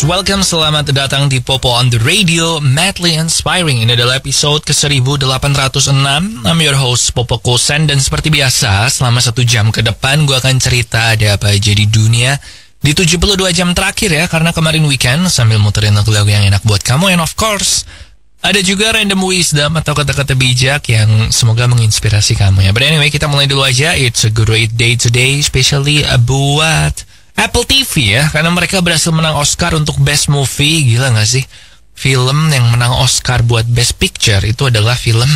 welcome, selamat datang di Popo on the Radio, Madly Inspiring. Ini adalah episode ke-1806. I'm your host, Popo Kosen. Dan seperti biasa, selama 1 jam ke depan, gue akan cerita ada apa aja di dunia di 72 jam terakhir ya. Karena kemarin weekend, sambil muterin lagu-lagu yang enak buat kamu. And of course, ada juga random wisdom atau kata-kata bijak yang semoga menginspirasi kamu ya. But anyway, kita mulai dulu aja. It's a great day today, especially buat Apple TV ya, karena mereka berhasil menang Oscar untuk Best Movie. Gila gak sih? Film yang menang Oscar buat Best Picture itu adalah film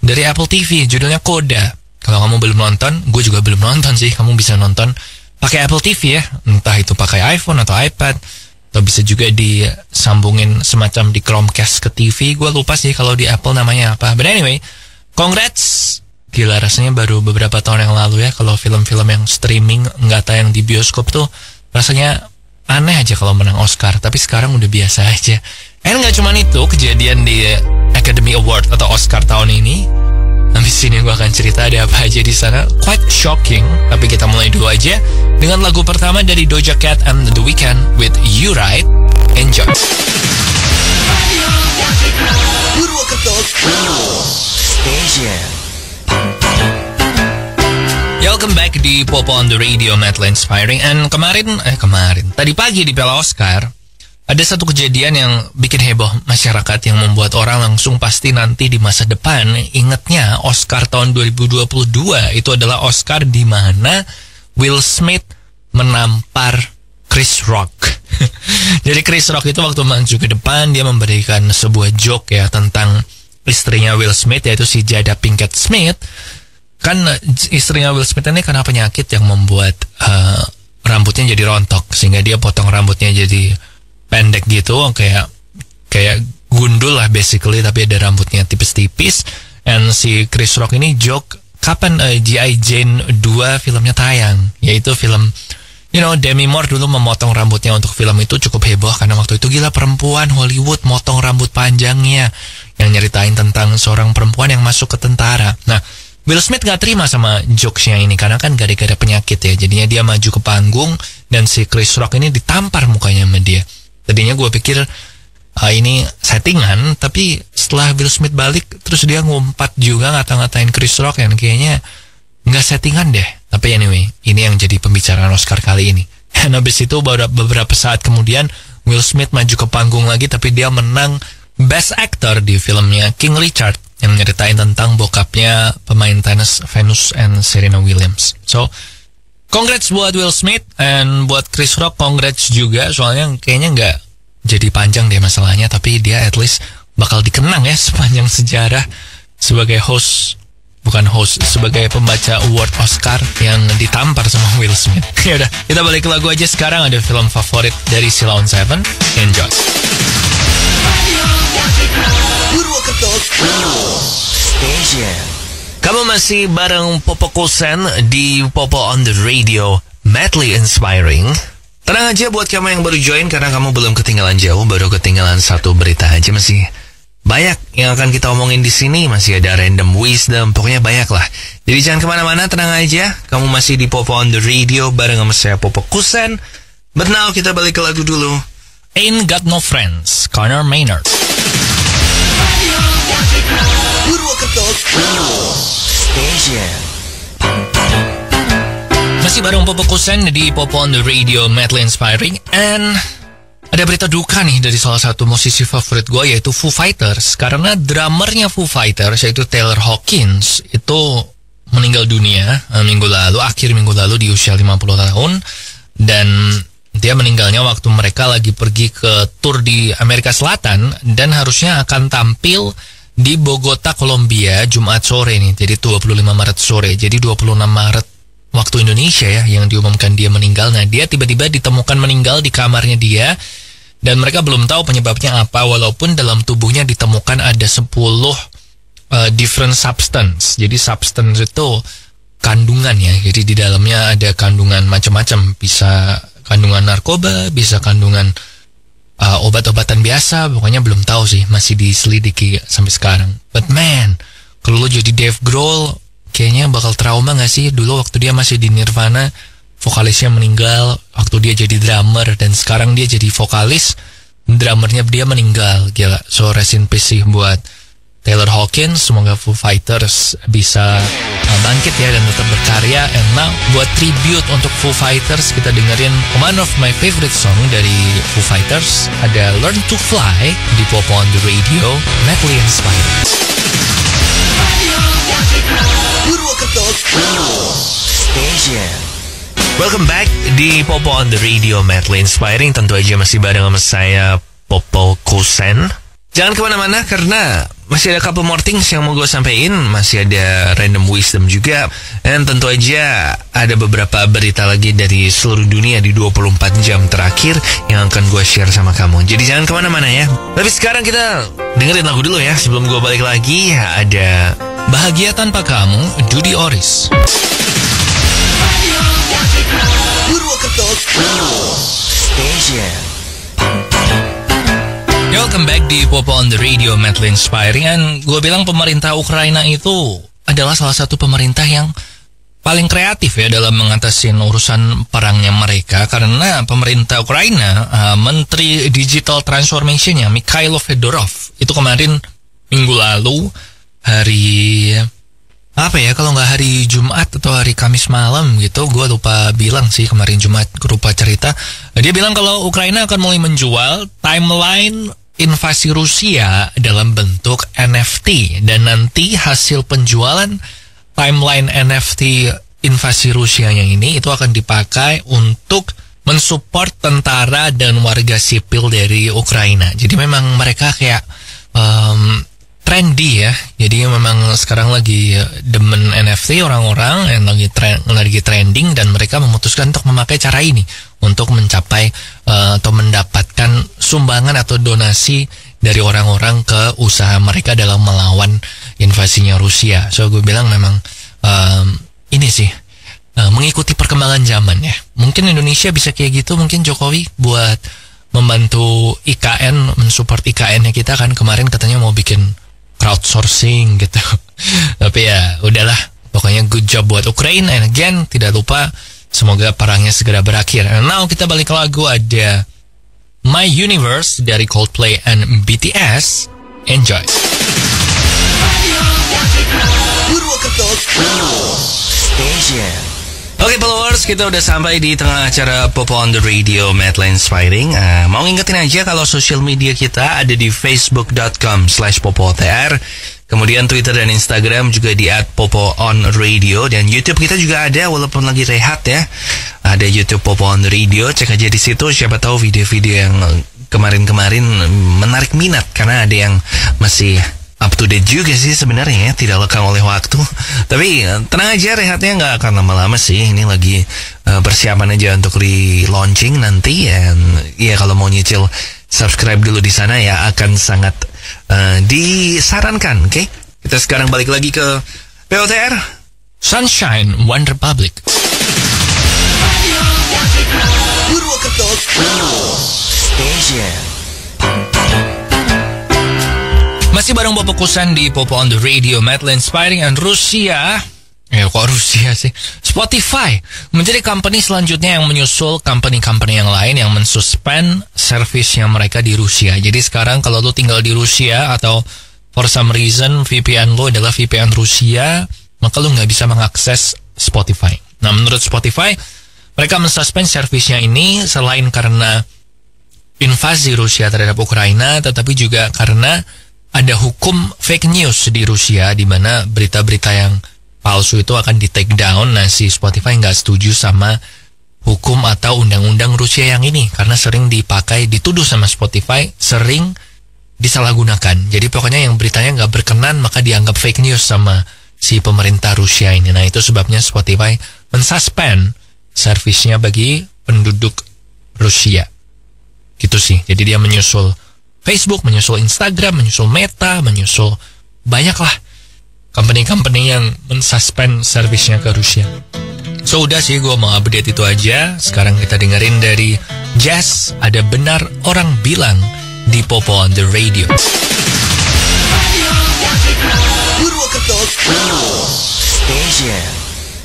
dari Apple TV, judulnya Coda. Kalau kamu belum nonton, gue juga belum nonton sih. Kamu bisa nonton pakai Apple TV ya, entah itu pakai iPhone atau iPad, atau bisa juga disambungin semacam di Chromecast ke TV. Gue lupa sih kalau di Apple namanya apa. But anyway, congrats. Gila, rasanya baru beberapa tahun yang lalu ya, kalau film-film yang streaming nggak tayang di bioskop tuh rasanya aneh aja kalau menang Oscar. Tapi sekarang udah biasa aja. And nggak cuma itu kejadian di Academy Award atau Oscar tahun ini. Habis ini gue akan cerita ada apa aja di sana. Quite shocking. Tapi kita mulai dulu aja dengan lagu pertama dari Doja Cat and The Weeknd with You Right. Enjoy. Station. Welcome back di Popo on the Radio, Madly Inspiring. And tadi pagi di Piala Oscar ada satu kejadian yang bikin heboh masyarakat, yang membuat orang langsung pasti nanti di masa depan ingetnya Oscar tahun 2022 itu adalah Oscar di mana Will Smith menampar Chris Rock. Jadi Chris Rock itu waktu maju ke depan dia memberikan sebuah joke ya tentang istrinya Will Smith, yaitu si Jada Pinkett Smith. Kan istrinya Will Smith ini kena penyakit yang membuat rambutnya jadi rontok, sehingga dia potong rambutnya jadi pendek gitu, kayak gundul lah basically, tapi ada rambutnya tipis-tipis. And si Chris Rock ini joke kapan G.I. Jane 2 filmnya tayang, yaitu film Demi Moore dulu memotong rambutnya untuk film itu. Cukup heboh karena waktu itu gila, perempuan Hollywood motong rambut panjangnya, yang nyeritain tentang seorang perempuan yang masuk ke tentara. Nah, Will Smith gak terima sama jokesnya ini karena kan gara-gara penyakit ya. Jadinya dia maju ke panggung dan si Chris Rock ini ditampar mukanya sama dia. Tadinya gue pikir ini settingan, tapi setelah Will Smith balik terus dia ngumpat juga ngata-ngatain Chris Rock, yang kayaknya gak settingan deh. Tapi anyway, ini yang jadi pembicaraan Oscar kali ini. Dan habis itu beberapa saat kemudian Will Smith maju ke panggung lagi, tapi dia menang Best Actor di filmnya King Richard, yang nyeritain tentang bokapnya pemain tenis Venus and Serena Williams. So, congrats buat Will Smith, and buat Chris Rock congrats juga, soalnya kayaknya nggak jadi panjang deh masalahnya, tapi dia at least bakal dikenang ya sepanjang sejarah sebagai sebagai pembaca award Oscar yang ditampar sama Will Smith. Yaudah, kita balik ke lagu aja sekarang. Ada film favorit dari Silon Seven. Enjoy. Station. Kamu masih bareng Popo Kosen di Popo on the Radio, Madly Inspiring. Tenang aja buat kamu yang baru join, karena kamu belum ketinggalan jauh, baru ketinggalan satu berita aja. Masih banyak yang akan kita omongin di sini, masih ada random wisdom, pokoknya banyak lah. Jadi jangan kemana-mana, tenang aja. Kamu masih di Popo on the Radio bareng sama saya Popo Kosen. But now kita balik ke lagu dulu. Ain't Got No Friends, Conor Maynard. Masih bareng Popo Kosen di Popo on the Radio, Madly Inspiring. And ada berita duka nih dari salah satu musisi favorit gue, yaitu Foo Fighters. Karena drummernya Foo Fighters, yaitu Taylor Hawkins, itu meninggal dunia akhir minggu lalu di usia 50 tahun. Dan dia meninggalnya waktu mereka lagi pergi ke tour di Amerika Selatan, dan harusnya akan tampil di Bogota, Kolombia, Jumat sore nih. Jadi 25 Maret sore. Jadi 26 Maret waktu Indonesia ya yang diumumkan dia meninggal. Nah, dia tiba-tiba ditemukan meninggal di kamarnya dia, dan mereka belum tahu penyebabnya apa, walaupun dalam tubuhnya ditemukan ada 10 different substance. Jadi substance itu kandungan ya. Jadi di dalamnya ada kandungan macam-macam, bisa kandungan narkoba, bisa kandungan obat-obatan biasa, pokoknya belum tahu sih, masih diselidiki sampai sekarang. But man, kalau lo jadi Dave Grohl, kayaknya bakal trauma gak sih? Dulu waktu dia masih di Nirvana, vokalisnya meninggal waktu dia jadi drummer, dan sekarang dia jadi vokalis, drummernya dia meninggal. Gila. So rest in peace sih buat Taylor Hawkins. Semoga Foo Fighters bisa bangkit ya dan tetap berkarya. And now buat tribute untuk Foo Fighters, kita dengerin one of my favorite song dari Foo Fighters. Ada Learn to Fly di Popo on the Radio, Medley Inspiring. Welcome back di Popo on the Radio, Medley Inspiring. Tentu aja masih bareng sama saya, Popo Kusen. Jangan kemana-mana karena masih ada couple more things yang mau gue sampein. Masih ada random wisdom juga. Dan tentu aja ada beberapa berita lagi dari seluruh dunia di 24 jam terakhir yang akan gue share sama kamu. Jadi jangan kemana-mana ya. Tapi sekarang kita dengerin lagu dulu ya. Sebelum gue balik lagi, ada Bahagia Tanpa Kamu, Dudy Oris. Welcome back di Popo on the Radio, Medley Inspiring. And gue bilang pemerintah Ukraina itu adalah salah satu pemerintah yang paling kreatif ya dalam mengatasi urusan perangnya mereka. Karena pemerintah Ukraina, Menteri Digital Transformation-nya Mikhailo Fedorov itu kemarin minggu lalu, hari apa ya, kalau nggak hari Jumat atau hari Kamis malam gitu, gue lupa bilang sih, kemarin Jumat lupa cerita. Dia bilang kalau Ukraina akan mulai menjual timeline invasi Rusia dalam bentuk NFT, dan nanti hasil penjualan timeline NFT invasi Rusia yang ini itu akan dipakai untuk mensupport tentara dan warga sipil dari Ukraina. Jadi memang mereka kayak trendy ya. Jadi memang sekarang lagi demen NFT orang-orang, yang lagi trending, dan mereka memutuskan untuk memakai cara ini untuk mencapai atau mendapatkan sumbangan atau donasi dari orang-orang ke usaha mereka dalam melawan invasinya Rusia. So gue bilang memang ini sih mengikuti perkembangan zaman ya. Mungkin Indonesia bisa kayak gitu, mungkin Jokowi buat membantu IKN, mensupport IKN-nya kita kan, kemarin katanya mau bikin crowdsourcing gitu. Tapi ya udahlah, pokoknya good job buat Ukraine. And again, tidak lupa semoga perangnya segera berakhir. And now kita balik ke lagu, ada My Universe dari Coldplay and BTS. Enjoy. Oke followers, kita udah sampai di tengah acara Popo on the Radio, Medley Inspiring. Mau ngingetin aja kalau social media kita ada di facebook.com/popotr. Kemudian Twitter dan Instagram juga di @popoonradio, dan YouTube kita juga ada walaupun lagi rehat ya. Ada YouTube Popo on the Radio, cek aja di situ. Siapa tahu video-video yang kemarin-kemarin menarik minat, karena ada yang masih up to date juga sih sebenarnya ya, tidak lekang oleh waktu. Tapi tenang aja, rehatnya nggak akan lama-lama sih. Ini lagi persiapan aja untuk re-launching nanti. Dan ya kalau mau nyicil, subscribe dulu di sana ya, akan sangat disarankan. Oke? Kita sekarang balik lagi ke POTR. Sunshine, One Republic. Masih bareng Popo Kusen di Popo on the Radio, Medley Inspiring. And Rusia, kok Rusia sih? Spotify menjadi company selanjutnya yang menyusul company-company yang lain yang mensuspend servisnya mereka di Rusia. Jadi sekarang kalau lu tinggal di Rusia atau for some reason VPN lu adalah VPN Rusia, maka lu nggak bisa mengakses Spotify. Nah, menurut Spotify, mereka mensuspend servisnya ini selain karena invasi Rusia terhadap Ukraina, tetapi juga karena ada hukum fake news di Rusia, di mana berita-berita yang palsu itu akan di take down. Nah, si Spotify nggak setuju sama hukum atau undang-undang Rusia yang ini, karena sering dipakai, dituduh sama Spotify, sering disalahgunakan. Jadi pokoknya yang beritanya nggak berkenan, maka dianggap fake news sama si pemerintah Rusia ini. Nah, itu sebabnya Spotify mensuspend servisnya bagi penduduk Rusia. Gitu sih. Jadi dia menyusul Facebook, menyusul Instagram, menyusul Meta, menyusul banyaklah company-company yang mensuspend servisnya ke Rusia. So udah sih, gue mau update itu aja. Sekarang kita dengerin dari Jazz, ada Benar Orang Bilang di Popo on the Radio.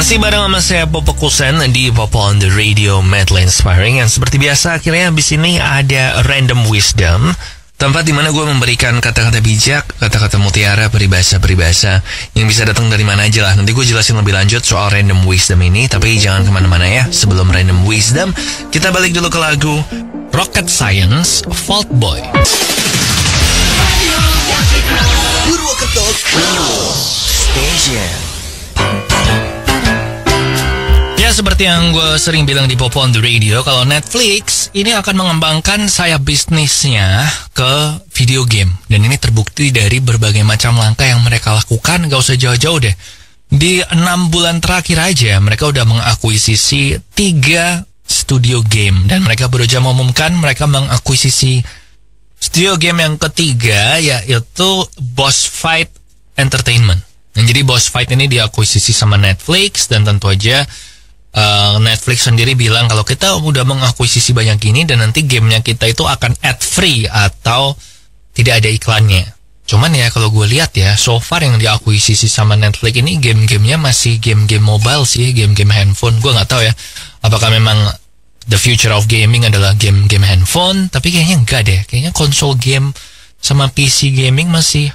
Masih bareng sama saya Popo Kusen di Popo on the Radio Medley Inspiring. Yang seperti biasa akhirnya habis ini ada Random Wisdom, tempat dimana gue memberikan kata-kata bijak, kata-kata mutiara, peribahasa-peribahasa yang bisa datang dari mana aja lah. Nanti gue jelasin lebih lanjut soal Random Wisdom ini, tapi jangan kemana-mana ya. Sebelum Random Wisdom, kita balik dulu ke lagu Rocket Science, Fault Boy. Purwokerto Station. Ya, seperti yang gue sering bilang di Popo on the Radio, kalau Netflix ini akan mengembangkan sayap bisnisnya ke video game. Dan ini terbukti dari berbagai macam langkah yang mereka lakukan. Gak usah jauh-jauh deh. Di 6 bulan terakhir aja, mereka udah mengakuisisi 3 studio game. Dan mereka baru aja mengumumkan mereka mengakuisisi studio game yang ketiga, yaitu Boss Fight Entertainment. Dan jadi Boss Fight ini diakuisisi sama Netflix, dan tentu aja Netflix sendiri bilang kalau kita udah mengakuisisi banyak gini dan nanti gamenya kita itu akan ad free atau tidak ada iklannya. Cuman ya kalau gue lihat ya, so far yang diakuisisi sama Netflix ini game-gamenya masih game-game mobile sih, game-game handphone. Gue nggak tahu ya apakah memang the future of gaming adalah game-game handphone, tapi kayaknya enggak deh. Kayaknya konsol game sama PC gaming masih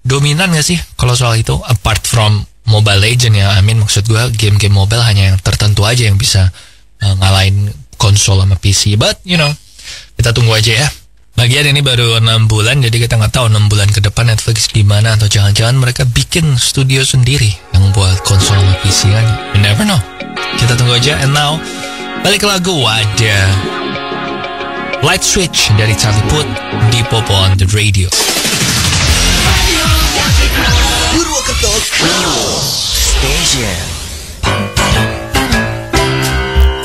dominan gak sih kalau soal itu, apart from Mobile Legend ya. Maksud gue game-game mobile hanya yang tertentu aja yang bisa ngalahin konsol sama PC. But you know, kita tunggu aja ya. Bagian ini baru 6 bulan, jadi kita nggak tahu 6 bulan ke depan Netflix gimana, atau jangan-jangan mereka bikin studio sendiri yang buat konsol sama PC kan. You never know. Kita tunggu aja. And now balik ke lagu, ada Light Switch dari Charlie Puth di Popo on the Radio. Purwokerto Station.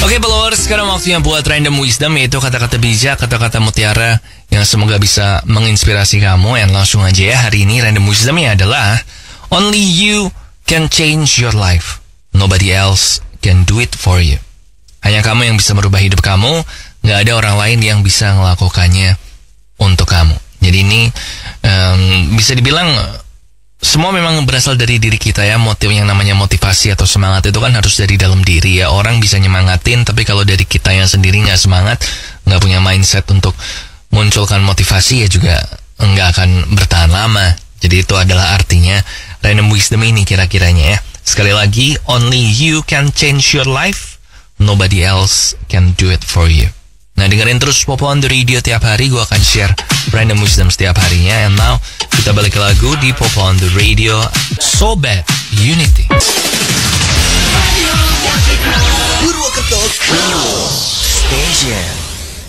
Oke, followers, sekarang waktunya buat Random Wisdom, yaitu kata-kata bijak, kata-kata mutiara yang semoga bisa menginspirasi kamu. And langsung aja ya, hari ini Random Wisdomnya adalah only you can change your life. Nobody else can do it for you. Hanya kamu yang bisa merubah hidup kamu. Gak ada orang lain yang bisa melakukannya untuk kamu. Jadi ini bisa dibilang semua memang berasal dari diri kita ya. Motif yang namanya motivasi atau semangat itu kan harus dari dalam diri ya. Orang bisa nyemangatin, tapi kalau dari kita yang sendiri gak semangat, gak punya mindset untuk munculkan motivasi, ya juga gak akan bertahan lama. Jadi itu adalah artinya Random Wisdom ini kira-kiranya ya. Sekali lagi, only you can change your life. Nobody else can do it for you. Nah, dengerin terus Popo on the Radio tiap hari. Gue akan share Random Wisdom setiap harinya. And now, kita balik ke lagu di Popo on the Radio, So Bad Unity. Purwokerto Station.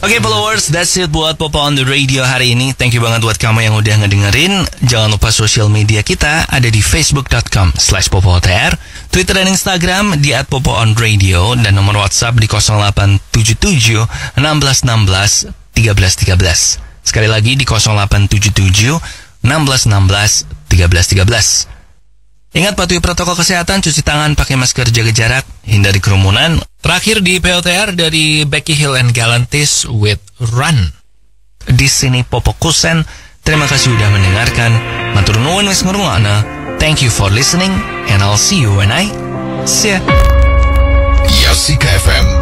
Oke, followers, that's it buat Popo on the Radio hari ini. Thank you banget buat kamu yang udah ngedengerin. Jangan lupa sosial media kita ada di facebook.com/popotr, Twitter dan Instagram di @popoonradio, dan nomor WhatsApp di 0877 1616 1313. Sekali lagi di 0877 1616 1313. Ingat, patuhi protokol kesehatan, cuci tangan, pakai masker, jaga jarak, hindari kerumunan. Terakhir di POTR dari Becky Hill and Galantis with Run. Di sini Popo Kusen. Terima kasih sudah mendengarkan. Matur nuwun wis ngrungokna. Thank you for listening, and I'll see you when I see ya. Yasika FM